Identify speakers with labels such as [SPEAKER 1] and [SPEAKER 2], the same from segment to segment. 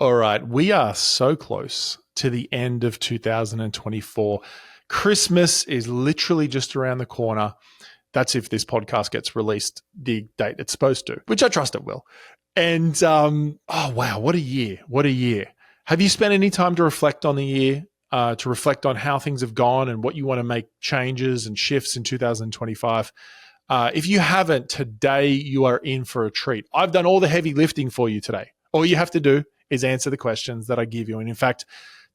[SPEAKER 1] All right, we are so close to the end of 2024. Christmas is literally just around the corner. That's if this podcast gets released the date it's supposed to, which I trust it will. And oh wow, what a year! What a year! Have you spent any time to reflect on the year, to reflect on how things have gone and what you want to make changes and shifts in 2025? If you haven't, today you are in for a treat. I've done all the heavy lifting for you today. All you have to do is answer the questions that I give you. And in fact,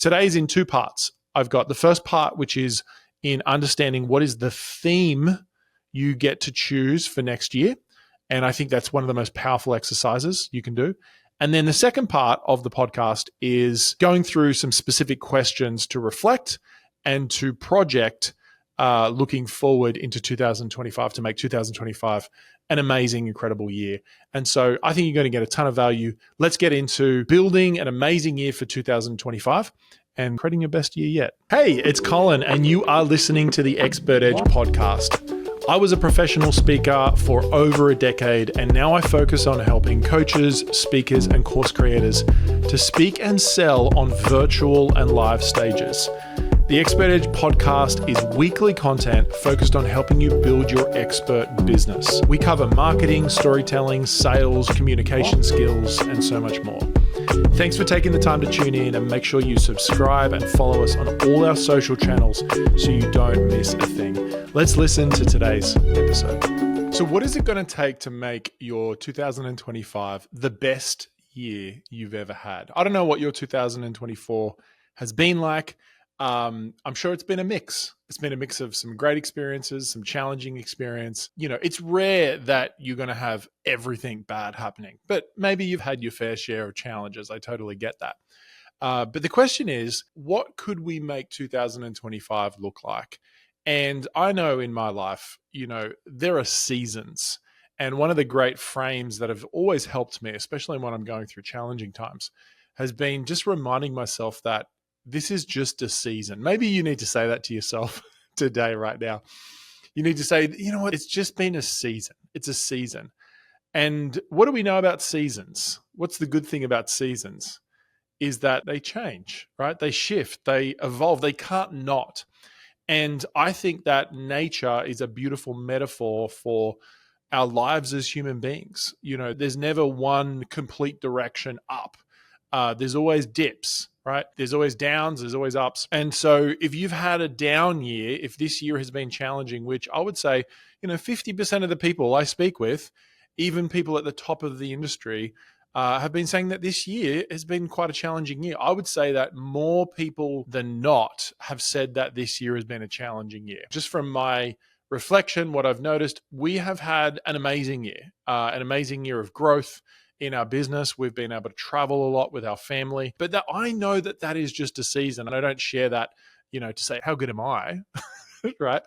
[SPEAKER 1] today's in two parts. I've got the first part, which is in understanding what is the theme you get to choose for next year. And I think that's one of the most powerful exercises you can do. And then the second part of the podcast is going through some specific questions to reflect and to project looking forward into 2025 to make 2025 an amazing, incredible year. And so I think you're going to get a ton of value. Let's get into building an amazing year for 2025 and creating your best year yet. Hey, it's Colin, and you are listening to the Expert Edge podcast. I was a professional speaker for over a decade, and now I focus on helping coaches, speakers, and course creators to speak and sell on virtual and live stages. The Expert Edge podcast is weekly content focused on helping you build your expert business. We cover marketing, storytelling, sales, communication skills, and so much more. Thanks for taking the time to tune in, and make sure you subscribe and follow us on all our social channels so you don't miss a thing. Let's listen to today's episode. So what is it going to take to make your 2025 the best year you've ever had? I don't know what your 2024 has been like. I'm sure it's been a mix. It's been a mix of some great experiences, some challenging experience. You know, it's rare that you're going to have everything bad happening, but maybe you've had your fair share of challenges. I totally get that. But the question is, what could we make 2025 look like? And I know in my life, you know, there are seasons. And one of the great frames that have always helped me, especially when I'm going through challenging times, has been just reminding myself that this is just a season. Maybe you need to say that to yourself today, right now. You need to say, you know what? It's just been a season. It's a season. And what do we know about seasons? What's the good thing about seasons is that they change, right? They shift, they evolve, they can't not. And I think that nature is a beautiful metaphor for our lives as human beings. You know, there's never one complete direction up. There's always dips, right? There's always downs, there's always ups. And so if you've had a down year, if this year has been challenging, which I would say, you know, 50% of the people I speak with, even people at the top of the industry, have been saying that this year has been quite a challenging year. I would say that more people than not have said that this year has been a challenging year. Just from my reflection, what I've noticed, we have had an amazing year of growth in our business. We've been able to travel a lot with our family, but that I know that that is just a season. And I don't share that, you know, to say, how good am I? Right?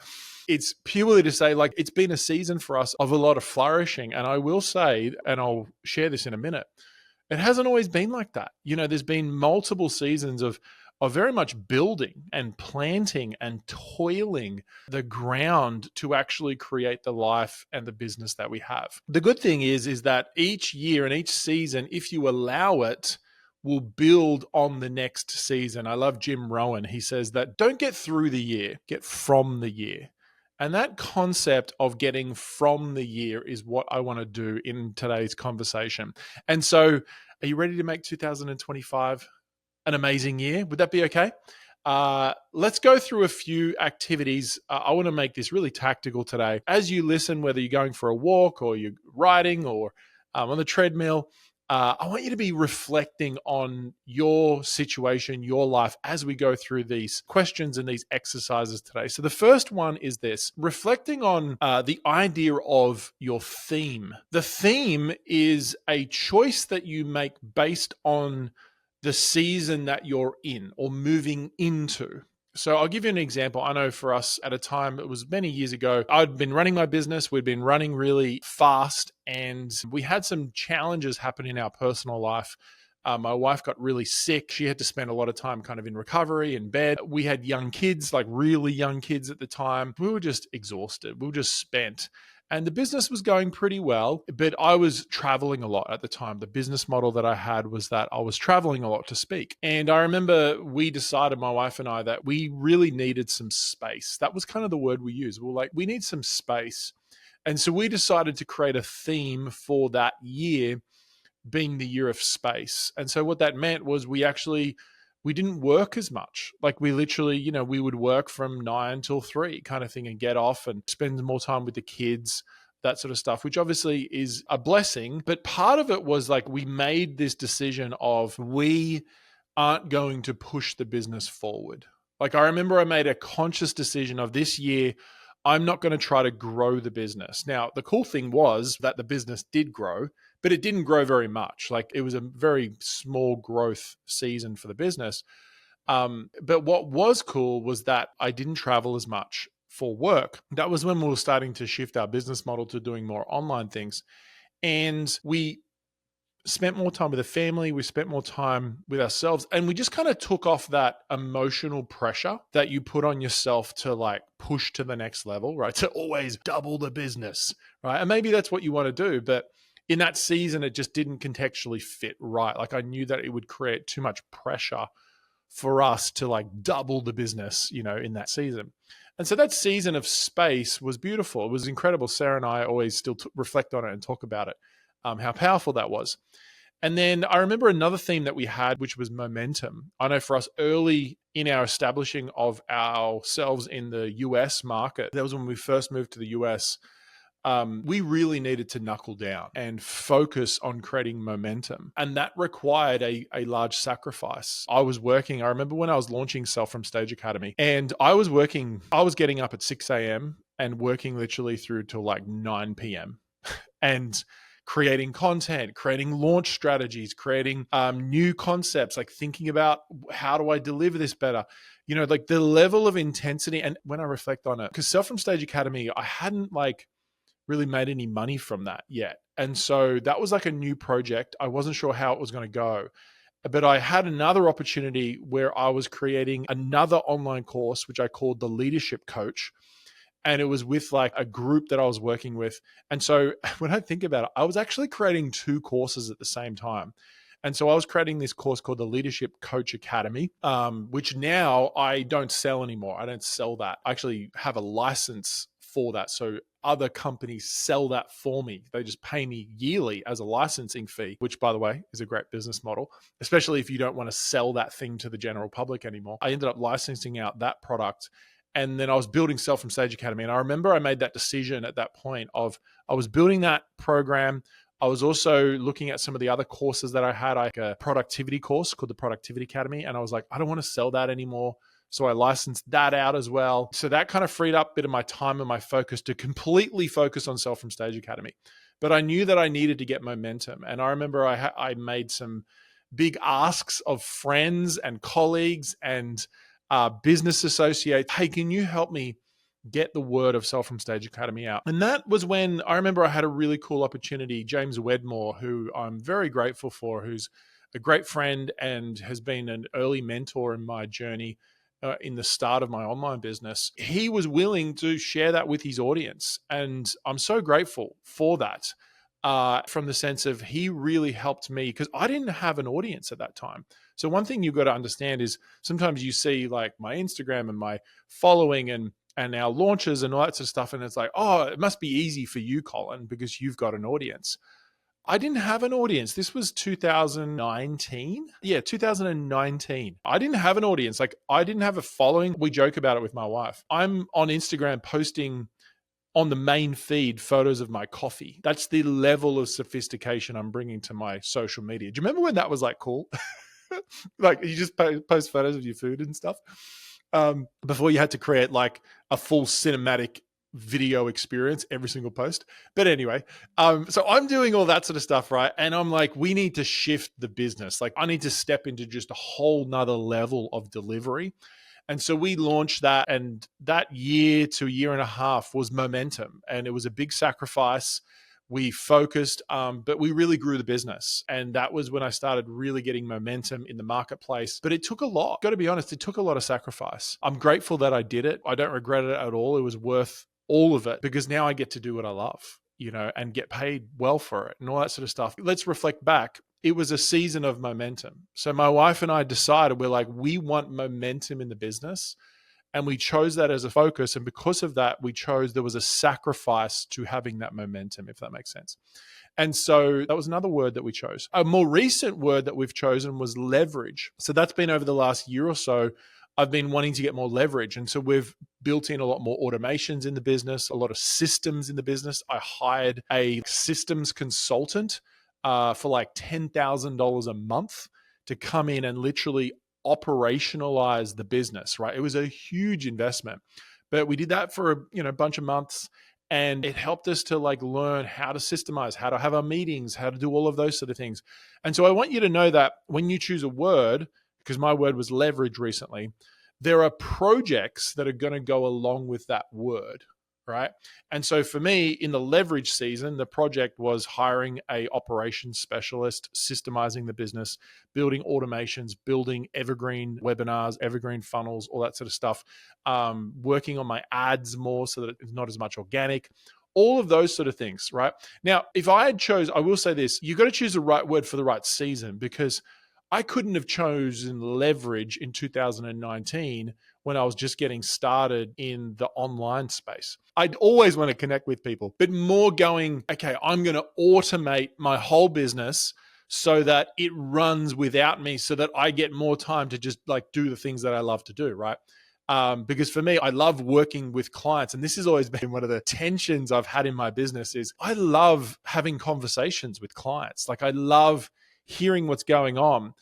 [SPEAKER 1] It's purely to say, like, it's been a season for us of a lot of flourishing. And I will say, and I'll share this in a minute, it hasn't always been like that. You know, there's been multiple seasons of very much building and planting and toiling the ground to actually create the life and the business that we have. The good thing is that each year and each season, if you allow it, will build on the next season. I love Jim Rohn. He says that don't get through the year, get from the year. And that concept of getting from the year is what I want to do in today's conversation. And so, are you ready to make 2025 an amazing year? Would that be okay? Let's go through a few activities. I want to make this really tactical today. As you listen, whether you're going for a walk or you're riding or on the treadmill, I want you to be reflecting on your situation, your life, as we go through these questions and these exercises today. So the first one is this: reflecting on the idea of your theme. The theme is a choice that you make based on the season that you're in or moving into. So I'll give you an example. I know for us at a time, it was many years ago, I'd been running my business. We'd been running really fast, and we had some challenges happen in our personal life. My wife got really sick. She had to spend a lot of time kind of in recovery, in bed. We had young kids, like really young kids at the time. We were just exhausted. We were just spent. And the business was going pretty well, but I was traveling a lot at the time. The business model that I had was that I was traveling a lot to speak. And I remember we decided, my wife and I, that we really needed some space. That was kind of the word we used. We were like, we need some space. And so we decided to create a theme for that year being the year of space. And so what that meant was we didn't work as much. Like we literally, we would work from 9 till 3 kind of thing and get off and spend more time with the kids, that sort of stuff, which obviously is a blessing. But part of it was like we made this decision of we aren't going to push the business forward. Like I remember I made a conscious decision of this year, I'm not going to try to grow the business. Now, the cool thing was that the business did grow, but it didn't grow very much. Like it was a very small growth season for the business. But what was cool was that I didn't travel as much for work. That was when we were starting to shift our business model to doing more online things. And we spent more time with the family, we spent more time with ourselves, and we just kind of took off that emotional pressure that you put on yourself to like push to the next level, right? To always double the business, right? And maybe that's what you want to do, but in that season, it just didn't contextually fit right. Like I knew that it would create too much pressure for us to like double the business, in that season. And so that season of space was beautiful. It was incredible. Sarah and I always still reflect on it and talk about it. How powerful that was. And then I remember another theme that we had, which was momentum. I know for us early in our establishing of ourselves in the US market, that was when we first moved to the US, we really needed to knuckle down and focus on creating momentum. And that required a large sacrifice. I remember when I was launching Sell From Stage Academy, and I was getting up at 6 a.m. and working literally through till like 9 p.m. and creating content, creating launch strategies, creating new concepts, like thinking about how do I deliver this better? Like the level of intensity. And when I reflect on it, because Sell From Stage Academy, I hadn't like really made any money from that yet. And so that was like a new project. I wasn't sure how it was going to go. But I had another opportunity where I was creating another online course, which I called the Leadership Coach. And it was with like a group that I was working with. And so when I think about it, I was actually creating 2 courses at the same time. And so I was creating this course called the Leadership Coach Academy, which now I don't sell anymore. I don't sell that. I actually have a license for that. So other companies sell that for me. They just pay me yearly as a licensing fee, which by the way is a great business model, especially if you don't want to sell that thing to the general public anymore. I ended up licensing out that product. And then I was building Sell From Stage Academy. And I remember I made that decision at that point of I was building that program. I was also looking at some of the other courses that I had, like a productivity course called the Productivity Academy. And I was like, I don't want to sell that anymore. So I licensed that out as well. So that kind of freed up a bit of my time and my focus to completely focus on Sell From Stage Academy. But I knew that I needed to get momentum. And I remember I made some big asks of friends and colleagues and business associates. Hey, can you help me get the word of Sell From Stage Academy out? And that was when I remember I had a really cool opportunity. James Wedmore, who I'm very grateful for, who's a great friend and has been an early mentor in my journey in the start of my online business. He was willing to share that with his audience. And I'm so grateful for that. From the sense of he really helped me because I didn't have an audience at that time. So one thing you've got to understand is sometimes you see like my Instagram and my following and our launches and all that sort of stuff. And it's like, oh, it must be easy for you, Colin, because you've got an audience. I didn't have an audience. This was 2019. Yeah, 2019. I didn't have an audience. Like I didn't have a following. We joke about it with my wife. I'm on Instagram posting on the main feed photos of my coffee. That's the level of sophistication I'm bringing to my social media. Do you remember when that was like cool? Like you just post photos of your food and stuff before you had to create like a full cinematic video experience every single post. But anyway, so I'm doing all that sort of stuff, right? And I'm like, we need to shift the business. Like I need to step into just a whole nother level of delivery. And so we launched that, and that year to a year and a half was momentum, and it was a big sacrifice. We focused, but we really grew the business. And that was when I started really getting momentum in the marketplace. But it took a lot. Got to be honest, it took a lot of sacrifice. I'm grateful that I did it. I don't regret it at all. It was worth all of it, because now I get to do what I love, and get paid well for it and all that sort of stuff. Let's reflect back. It was a season of momentum. So my wife and I decided, we're like, we want momentum in the business. And we chose that as a focus. And because of that, there was a sacrifice to having that momentum, if that makes sense. And so that was another word that we chose. A more recent word that we've chosen was leverage. So that's been over the last year or so. I've been wanting to get more leverage. And so we've built in a lot more automations in the business, a lot of systems in the business. I hired a systems consultant for like $10,000 a month to come in and literally operationalize the business, right? It was a huge investment, but we did that for a bunch of months, and it helped us to like learn how to systemize, how to have our meetings, how to do all of those sort of things. And so I want you to know that when you choose a word, because my word was leverage recently, there are projects that are going to go along with that word, right? And so for me, in the leverage season, the project was hiring a operations specialist, systemizing the business, building automations, building evergreen webinars, evergreen funnels, all that sort of stuff, working on my ads more so that it's not as much organic, all of those sort of things, right? Now, if I had I will say this, you've got to choose the right word for the right season, because I couldn't have chosen leverage in 2019 when I was just getting started in the online space. I'd always want to connect with people, but more going, okay, I'm going to automate my whole business so that it runs without me, so that I get more time to just like do the things that I love to do, right? Because for me, I love working with clients. And this has always been one of the tensions I've had in my business is I love having conversations with clients. Like I love hearing what's going on.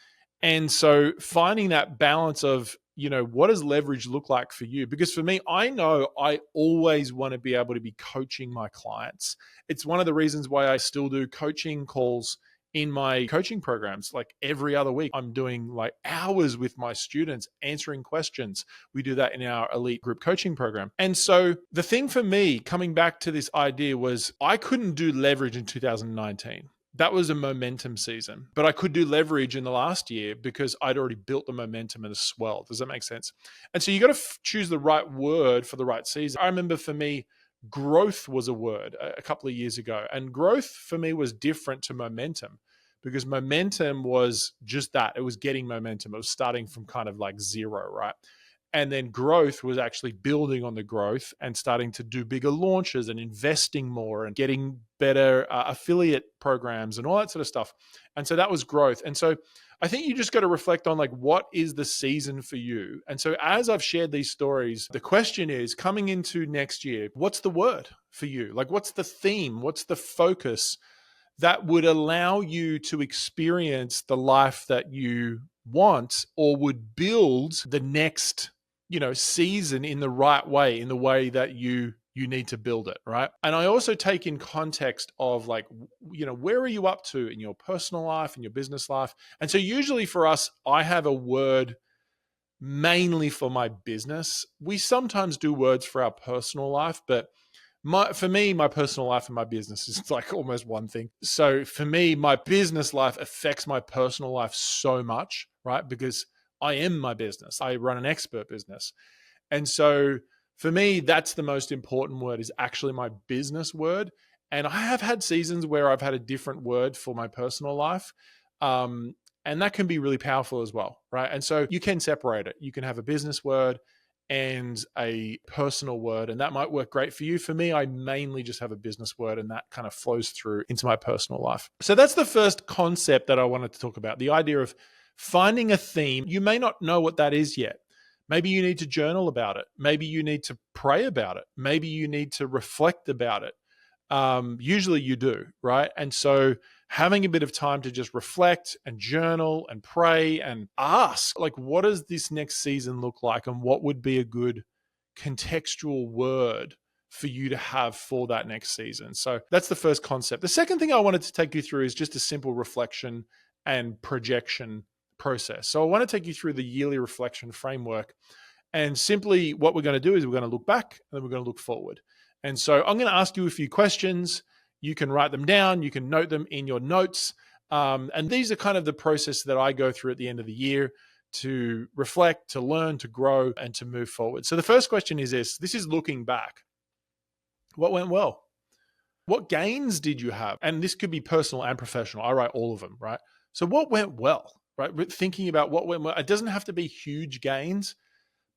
[SPEAKER 1] And so finding that balance of, what does leverage look like for you? Because for me, I know I always want to be able to be coaching my clients. It's one of the reasons why I still do coaching calls in my coaching programs. Like every other week, I'm doing like hours with my students answering questions. We do that in our elite group coaching program. And so the thing for me coming back to this idea was I couldn't do leverage in 2019. That was a momentum season, but I could do leverage in the last year because I'd already built the momentum and the swell. Does that make sense? And so you got to choose the right word for the right season. I remember for me, growth was a word a couple of years ago, and growth for me was different to momentum, because momentum was just that. It was getting momentum. It was starting from kind of like zero, right? And then growth was actually building on the growth and starting to do bigger launches and investing more and getting better affiliate programs and all that sort of stuff. And so that was growth. And so I think you just got to reflect on like, what is the season for you? And so as I've shared these stories, the question is coming into next year, what's the word for you? Like, what's the theme? What's the focus that would allow you to experience the life that you want, or would build the next season in the right way, in the way that you need to build it, right? And I also take in context of like, where are you up to in your personal life, in your business life? And so usually for us, I have a word mainly for my business. We sometimes do words for our personal life, but for me, my personal life and my business is like almost one thing. So for me, my business life affects my personal life so much, right? Because I am my business. I run an expert business. And so for me, that's the most important word, is actually my business word. And I have had seasons where I've had a different word for my personal life. And that can be really powerful as well, right? And so you can separate it. You can have a business word and a personal word, and that might work great for you. For me, I mainly just have a business word, and that kind of flows through into my personal life. So that's the first concept that I wanted to talk about, the idea of finding a theme. You may not know what that is yet. Maybe you need to journal about it. Maybe you need to pray about it. Maybe you need to reflect about it. Usually you do, right? And so having a bit of time to just reflect and journal and pray and ask, like, what does this next season look like? And what would be a good contextual word for you to have for that next season? So that's the first concept. The second thing I wanted to take you through is just a simple reflection and projection process. So I want to take you through the yearly reflection framework. And simply what we're going to do is we're going to look back and then we're going to look forward. And so I'm going to ask you a few questions. You can write them down. You can note them in your notes. And these are kind of the process that I go through at the end of the year to reflect, to learn, to grow, and to move forward. So the first question is this is looking back. What went well? What gains did you have? And this could be personal and professional. I write all of them, right? So what went well, right? Thinking about what went well. It doesn't have to be huge gains,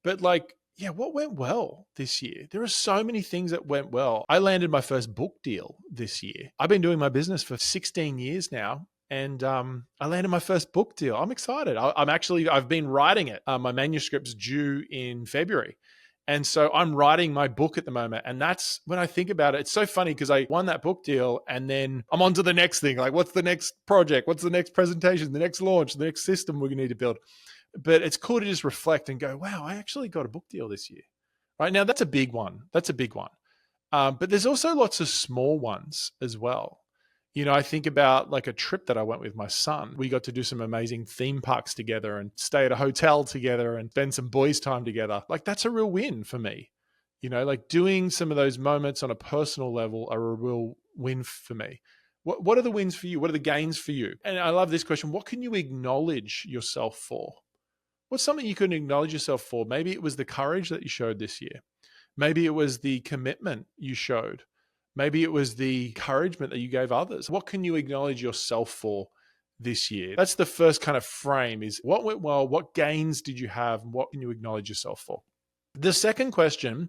[SPEAKER 1] but like, yeah, what went well this year? There are so many things that went well. I landed my first book deal this year. I've been doing my business for 16 years now. And I landed my first book deal. I'm excited. I've been writing it. My manuscript's due in February. And so I'm writing my book at the moment. And that's when I think about it. It's so funny because I won that book deal and then I'm on to the next thing. Like, what's the next project? What's the next presentation? The next launch? The next system we're going to need to build? But it's cool to just reflect and go, wow, I actually got a book deal this year. Right now, that's a big one. But there's also lots of small ones as well. You know, I think about like a trip that I went with my son. We got to do some amazing theme parks together and stay at a hotel together and spend some boys' time together. Like, that's a real win for me. You know, like doing some of those moments on a personal level are a real win for me. What are the wins for you? What are the gains for you? And I love this question. What can you acknowledge yourself for? What's something you can acknowledge yourself for? Maybe it was the courage that you showed this year. Maybe it was the commitment you showed. Maybe it was the encouragement that you gave others. What can you acknowledge yourself for this year? That's the first kind of frame, is what went well, what gains did you have, and what can you acknowledge yourself for? The second question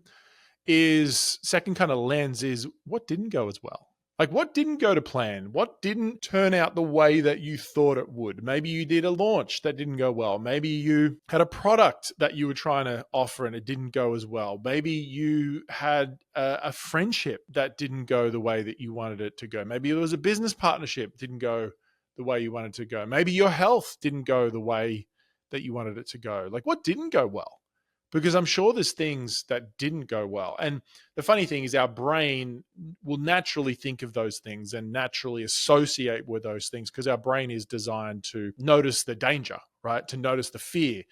[SPEAKER 1] second kind of lens is, what didn't go as well? Like, what didn't go to plan? What didn't turn out the way that you thought it would? Maybe you did a launch that didn't go well. Maybe you had a product that you were trying to offer and it didn't go as well. Maybe you had a friendship that didn't go the way that you wanted it to go. Maybe there was a business partnership that didn't go the way you wanted it to go. Maybe your health didn't go the way that you wanted it to go. Like, what didn't go well? Because I'm sure there's things that didn't go well. And the funny thing is, our brain will naturally think of those things and naturally associate with those things because our brain is designed to notice the danger, right? To notice the fear.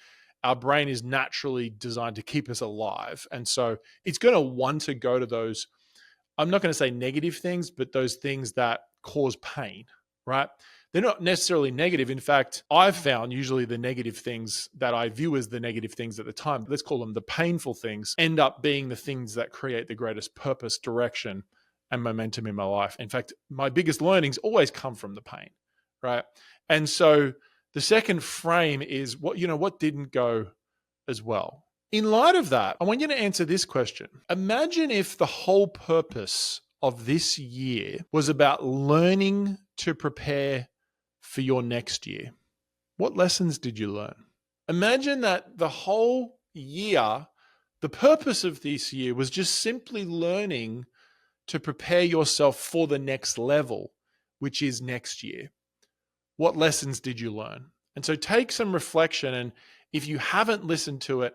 [SPEAKER 1] Our brain is naturally designed to keep us alive. And so it's going to want to go to those, I'm not going to say negative things, but those things that cause pain, right? They're not necessarily negative. In fact, I've found usually the negative things that I view as the negative things at the time, let's call them the painful things, end up being the things that create the greatest purpose, direction, and momentum in my life. In fact, my biggest learnings always come from the pain, right? And so the second frame is what didn't go as well. In light of that, I want you to answer this question. Imagine if the whole purpose of this year was about learning to prepare for your next year. What lessons did you learn? Imagine that the whole year, the purpose of this year was just simply learning to prepare yourself for the next level, which is next year. What lessons did you learn? And so take some reflection. And if you haven't listened to it,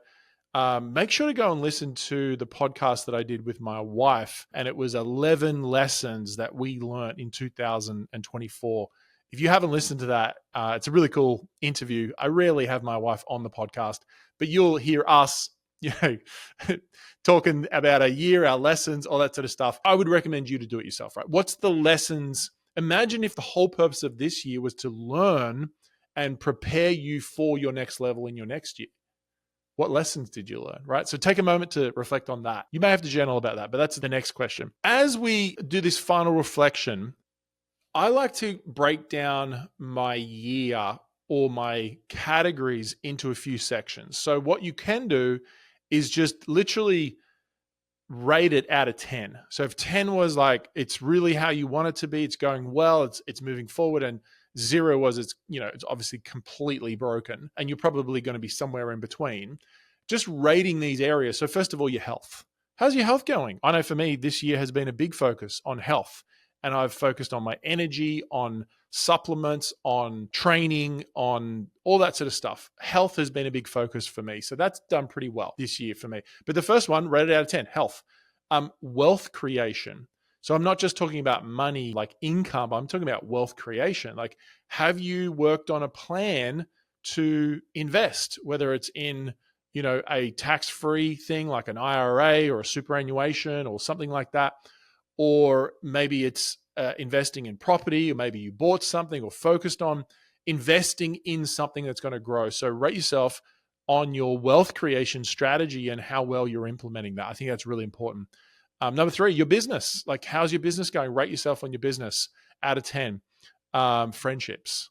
[SPEAKER 1] make sure to go and listen to the podcast that I did with my wife. And it was 11 lessons that we learned in 2024. If you haven't listened to that, it's a really cool interview. I rarely have my wife on the podcast, but you'll hear us, talking about a year, our lessons, all that sort of stuff. I would recommend you to do it yourself, right? What's the lessons? Imagine if the whole purpose of this year was to learn and prepare you for your next level in your next year. What lessons did you learn, right? So take a moment to reflect on that. You may have to journal about that, but that's the next question. As we do this final reflection, I like to break down my year or my categories into a few sections. So what you can do is just literally rate it out of 10. So if 10 was like, it's really how you want it to be, it's going well, it's moving forward, and 0 was it's obviously completely broken, and you're probably going to be somewhere in between. Just rating these areas. So first of all, your health. How's your health going? I know for me, this year has been a big focus on health. And I've focused on my energy, on supplements, on training, on all that sort of stuff. Health has been a big focus for me. So that's done pretty well this year for me. But the first one, rated out of 10, health. Wealth creation. So I'm not just talking about money, like income. I'm talking about wealth creation. Like, have you worked on a plan to invest, whether it's in, a tax-free thing like an IRA or a superannuation or something like that? Or maybe it's investing in property, or maybe you bought something or focused on investing in something that's going to grow. So rate yourself on your wealth creation strategy and how well you're implementing that. I think that's really important. Number 3, your business. Like, how's your business going? Rate yourself on your business out of 10. Friendships.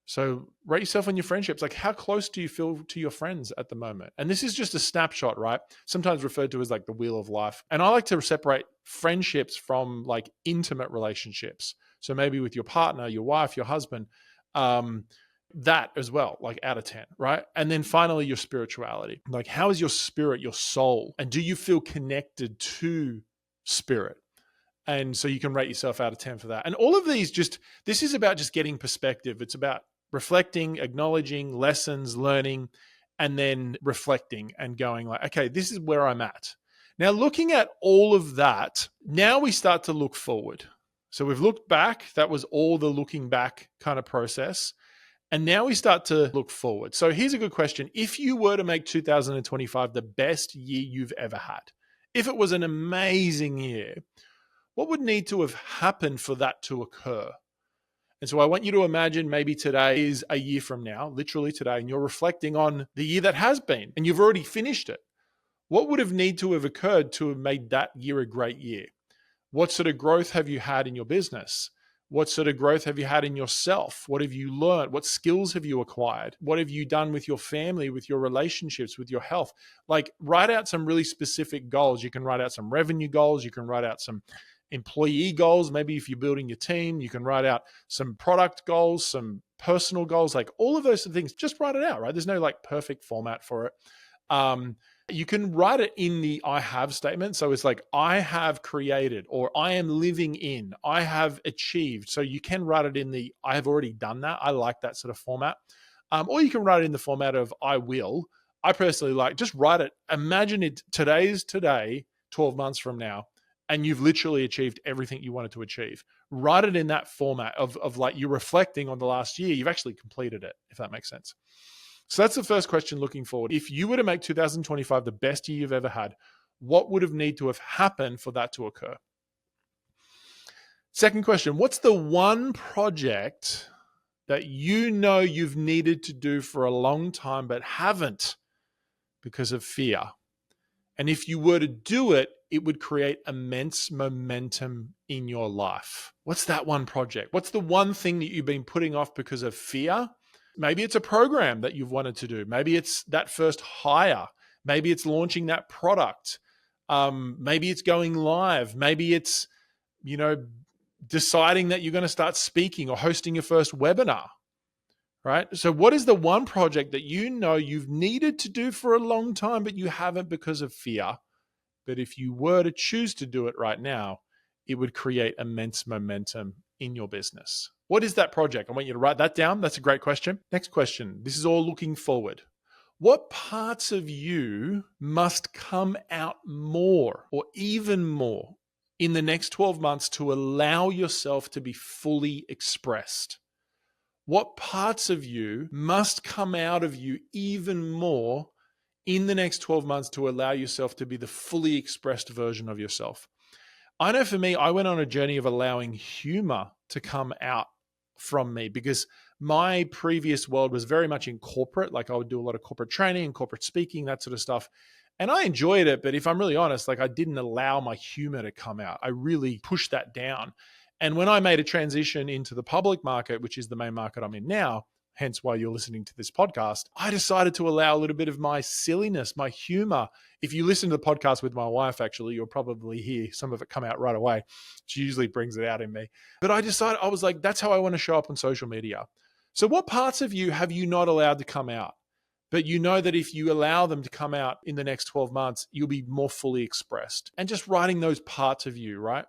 [SPEAKER 1] So rate yourself on your friendships. Like, how close do you feel to your friends at the moment? And this is just a snapshot, right? Sometimes referred to as like the wheel of life. And I like to separate friendships from like intimate relationships. So maybe with your partner, your wife, your husband, that as well, like out of 10, right? And then finally, your spirituality. Like, how is your spirit, your soul? And do you feel connected to spirit? And so you can rate yourself out of 10 for that. And all of these this is about just getting perspective. It's about reflecting, acknowledging lessons, learning, and then reflecting and going like, okay, this is where I'm at. Now, looking at all of that, now we start to look forward. So we've looked back. That was all the looking back kind of process. And now we start to look forward. So here's a good question. If you were to make 2025 the best year you've ever had, if it was an amazing year, what would need to have happened for that to occur? And so I want you to imagine maybe today is a year from now, literally today, and you're reflecting on the year that has been, and you've already finished it. What would have need to have occurred to have made that year a great year? What sort of growth have you had in your business? What sort of growth have you had in yourself? What have you learned? What skills have you acquired? What have you done with your family, with your relationships, with your health? Like, write out some really specific goals. You can write out some revenue goals. You can write out some employee goals. Maybe if you're building your team, you can write out some product goals, some personal goals, like all of those things. Just write it out, right? There's no like perfect format for it. You can write it in the I have statement. So it's like, I have created, or I am living in, I have achieved. So you can write it in the I have already done that. I like that sort of format. Or you can write it in the format of I will. I personally like, just write it. Imagine it, today's today, 12 months from now, and you've literally achieved everything you wanted to achieve. Write it in that format of like, you're reflecting on the last year. You've actually completed it, if that makes sense. So that's the first question looking forward. If you were to make 2025 the best year you've ever had, what would have need to have happened for that to occur? Second question, what's the one project that you know you've needed to do for a long time but haven't because of fear? And if you were to do it, it would create immense momentum in your life. What's that one project? What's the one thing that you've been putting off because of fear? Maybe it's a program that you've wanted to do. Maybe it's that first hire. Maybe it's launching that product. Maybe it's going live. Maybe it's, deciding that you're going to start speaking or hosting your first webinar, right? So what is the one project that you know you've needed to do for a long time, but you haven't because of fear? But if you were to choose to do it right now, it would create immense momentum in your business. What is that project? I want you to write that down. That's a great question. Next question. This is all looking forward. What parts of you must come out more or even more in the next 12 months to allow yourself to be fully expressed? What parts of you must come out of you even more in the next 12 months to allow yourself to be the fully expressed version of yourself? I know for me, I went on a journey of allowing humor to come out from me because my previous world was very much in corporate. Like, I would do a lot of corporate training and corporate speaking, that sort of stuff. And I enjoyed it. But if I'm really honest, like, I didn't allow my humor to come out. I really pushed that down. And when I made a transition into the public market, which is the main market I'm in now, hence why you're listening to this podcast, I decided to allow a little bit of my silliness, my humor. If you listen to the podcast with my wife, actually, you'll probably hear some of it come out right away. She usually brings it out in me. But I decided, I was like, that's how I want to show up on social media. So what parts of you have you not allowed to come out? But you know that if you allow them to come out in the next 12 months, you'll be more fully expressed. And just writing those parts of you, right?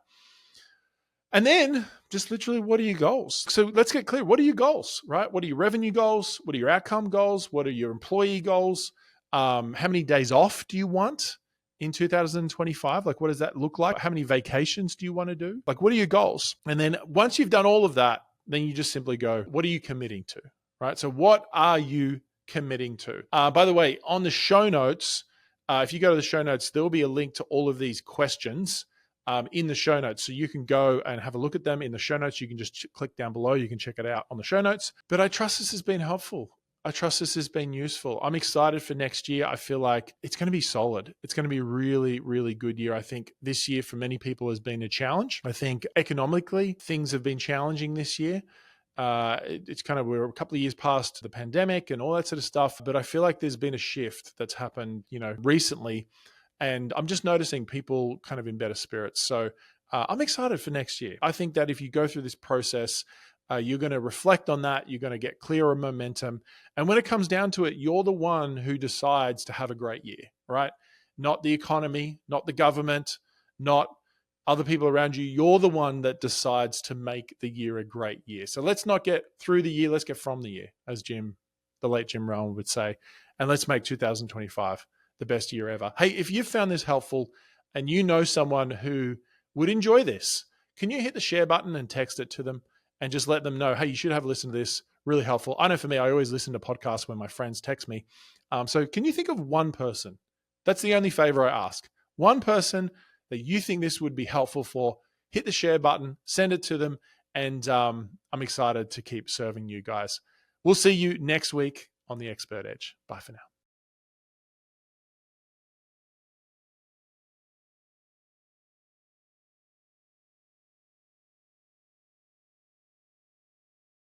[SPEAKER 1] And then just literally, what are your goals? So let's get clear. What are your goals, right? What are your revenue goals? What are your outcome goals? What are your employee goals? How many days off do you want in 2025? Like, what does that look like? How many vacations do you want to do? Like, what are your goals? And then once you've done all of that, then you just simply go, what are you committing to, right? So what are you committing to? By the way, on the show notes, if you go to the show notes, there'll be a link to all of these questions in the show notes. So you can go and have a look at them in the show notes. You can just click down below. You can check it out on the show notes. But I trust this has been helpful. I trust this has been useful. I'm excited for next year. I feel like it's going to be solid. It's going to be a really, really good year. I think this year for many people has been a challenge. I think economically things have been challenging this year. It's kind of, we're a couple of years past the pandemic and all that sort of stuff, but I feel like there's been a shift that's happened, recently, and I'm just noticing people kind of in better spirits. So I'm excited for next year. I think that if you go through this process, you're going to reflect on that. You're going to get clearer momentum. And when it comes down to it, you're the one who decides to have a great year, right? Not the economy, not the government, not other people around you. You're the one that decides to make the year a great year. So let's not get through the year. Let's get from the year, as the late Jim Rohn would say. And let's make 2025 the best year ever. Hey, if you found this helpful and you know someone who would enjoy this, can you hit the share button and text it to them and just let them know, hey, you should have a listen to this. Really helpful. I know for me, I always listen to podcasts when my friends text me. So can you think of one person? That's the only favor I ask. One person that you think this would be helpful for, hit the share button, send it to them, and I'm excited to keep serving you guys. We'll see you next week on The Expert Edge. Bye for now.